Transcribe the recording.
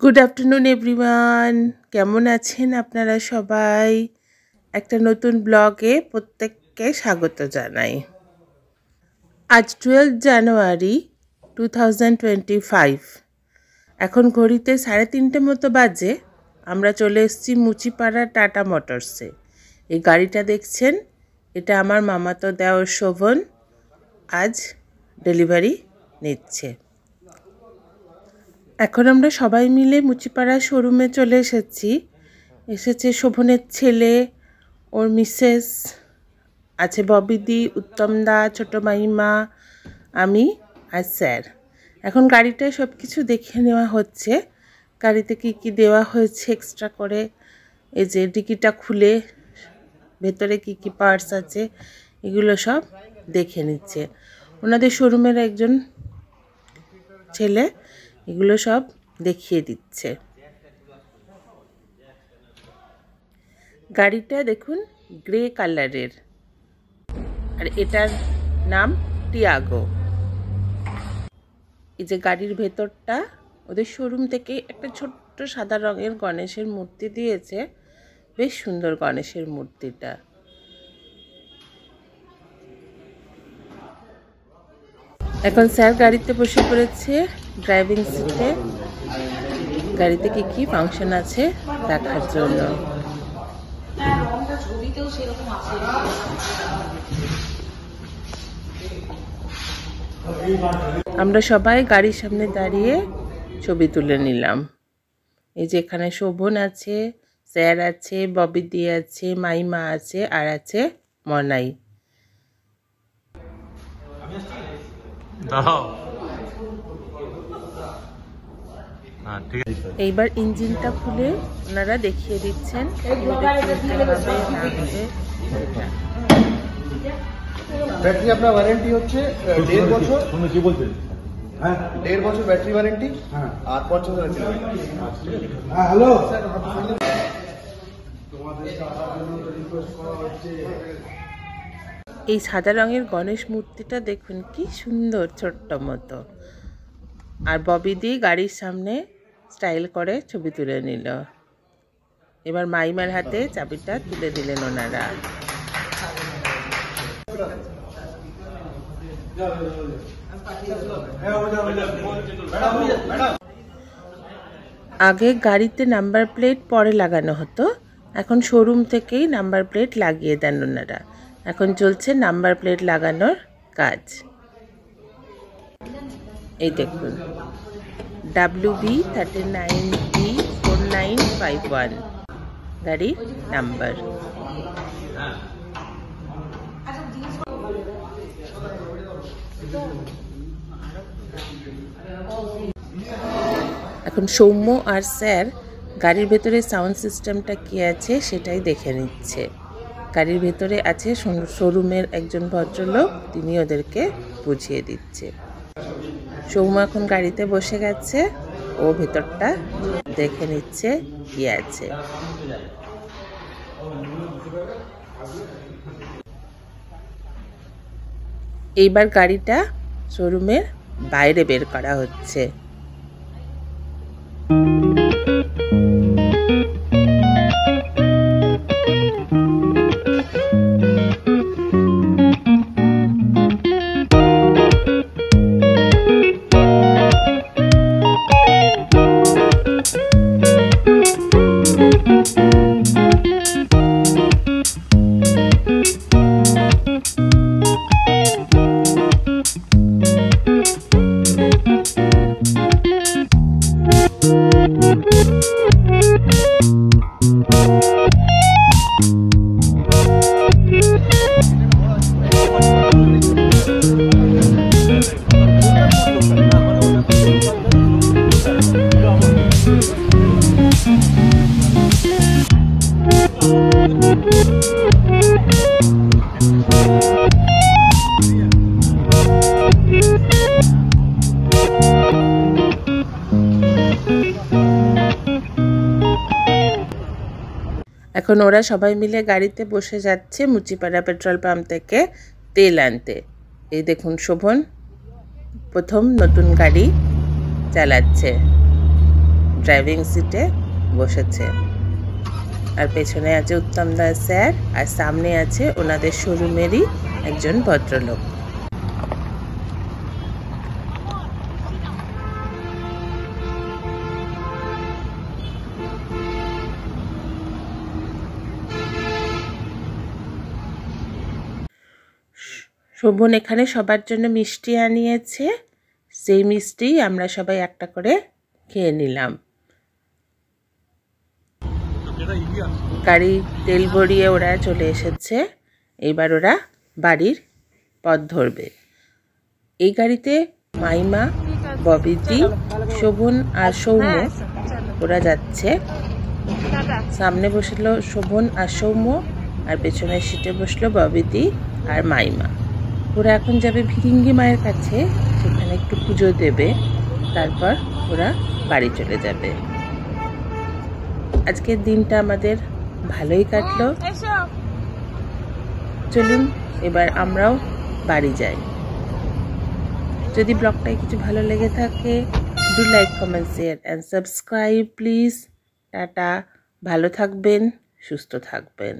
Good afternoon everyone, কেমন আছেন আপনারা সবাই? একটা নতুন ব্লগে প্রত্যেককে স্বাগত জানাই। আজ 12 জানুয়ারি 2025। এখন ঘড়িতে 3:30 মতো বাজে। আমরা চলে এসেছি মুচিপাড়া টাটা মোটরসে। এই গাড়িটা দেখছেন, এটা আমার মামাতো দেওর শোভন আজ ডেলিভারি নিচ্ছে। এখন আমরা সবাই মিলে মুচিপাড়া শোরুমে চলে এসেছে শোভনের ছেলে, ওর মিসেস, আছে ববিদি, উত্তমদা, ছোট মাইমা, আমি আর স্যার। এখন গাড়িটায় সব কিছু দেখে নেওয়া হচ্ছে, গাড়িতে কি কি দেওয়া হয়েছে এক্সট্রা করে। এই যে ডিকিটা খুলে ভেতরে কি কি পার্টস আছে এগুলো সব দেখে নিচ্ছে ওনাদের শোরুমের একজন ছেলে, এগুলো সব দেখিয়ে দিচ্ছে। গাড়িটা দেখুন গ্রে কালারের, আর এটার নাম টিয়াগো। এই যে গাড়ির ভেতরটা, ওদের শোরুম থেকে একটা ছোট্ট সাদা রঙের গণেশের মূর্তি দিয়েছে, বেশ সুন্দর গণেশের মূর্তিটা। এখন স্যার গাড়িতে বসে পড়েছে ড্রাইভিং সিটে, গাড়িতে কি কি ফাংশন আছে দেখার জন্য। আমরা সবাই গাড়ির সামনে দাঁড়িয়ে ছবি তুলে নিলাম। এই যে এখানে শোভন আছে, স্যার আছে, ববিদি আছে, মাইমা আছে, আর আছে মনাই। এইবার ইঞ্জিনটা খুলে ওনারা দেখিয়ে দিচ্ছেন ব্যাটারি আপনার ওয়ারেন্টি হচ্ছে 1.5 বছর। কি বলছেন? হ্যাঁ, 1.5 বছর ব্যাটারি ওয়ারেন্টি। হ্যাঁ, আর 50,000 কিলোমিটার। হ্যাঁ, হ্যালো স্যার, এই সাদা রঙের গণেশ মূর্তিটা দেখুন কি সুন্দর, ছোট্ট মতো। আর ববিদি গাড়ির সামনে স্টাইল করে ছবি তুলে নিল। এবার মাইমার হাতে চাবিটা তুলে দিলেন ওনারা। আগে গাড়িতে নাম্বার প্লেট পরে লাগানো হতো, এখন শোরুম থেকেই নাম্বার প্লেট লাগিয়ে দেন ওনারা। এখন চলছে নাম্বার প্লেট লাগানোর কাজ। এই দেখুন WB39B4951 গাড়ির নাম্বার। এখন সৌম্য আর স্যার গাড়ির ভেতরে সাউন্ড সিস্টেমটা কি আছে সেটাই দেখে নিচ্ছে। গাড়ির ভেতরে আছে শোরুমের একজন ভদ্রলোক, তিনি ওদেরকে বুঝিয়ে দিচ্ছে। সৌম্য এখন গাড়িতে বসে গেছে, ও ভেতরটা দেখে নিচ্ছে কি আছে। এইবার গাড়িটা শোরুমের বাইরে বের করা হচ্ছে। এখন ওরা সবাই মিলে গাড়িতে বসে যাচ্ছে মুচিপাড়া পেট্রোল পাম্প থেকে তেল আনতে। এই দেখুন শোভন প্রথম নতুন গাড়ি চালাচ্ছে, ড্রাইভিং সিটে বসেছে। আর পেছনে আছে উত্তম দা স্যার, আর সামনে আছে ওনাদের শোরুমেরই একজন ভদ্রলোক। শোভন এখানে সবার জন্য মিষ্টি আনিয়েছে, সেই মিষ্টি আমরা সবাই একটা করে খেয়ে নিলাম। গাড়ি তেল ভরিয়ে ওরা চলে এসেছে, এবার ওরা বাড়ির পথ ধরবে। এই গাড়িতে মাইমা, ববিদি, শোভন আর সৌম্য ওরা যাচ্ছে। সামনে বসলো শোভন আর সৌম্য, আর পেছনের সিটে বসলো ববিদি আর মাইমা। ওরা এখন যাবে ভিরিঙ্গি মায়ের কাছে, সেখানে একটু পুজো দেবে, তারপর ওরা বাড়ি চলে যাবে। আজকের দিনটা আমাদের ভালোই কাটলো। চলুন এবার আমরাও বাড়ি যাই। যদি ব্লগটায় কিছু ভালো লেগে থাকে, do like, comment, share and subscribe please. Tata, ভালো থাকবেন, সুস্থ থাকবেন।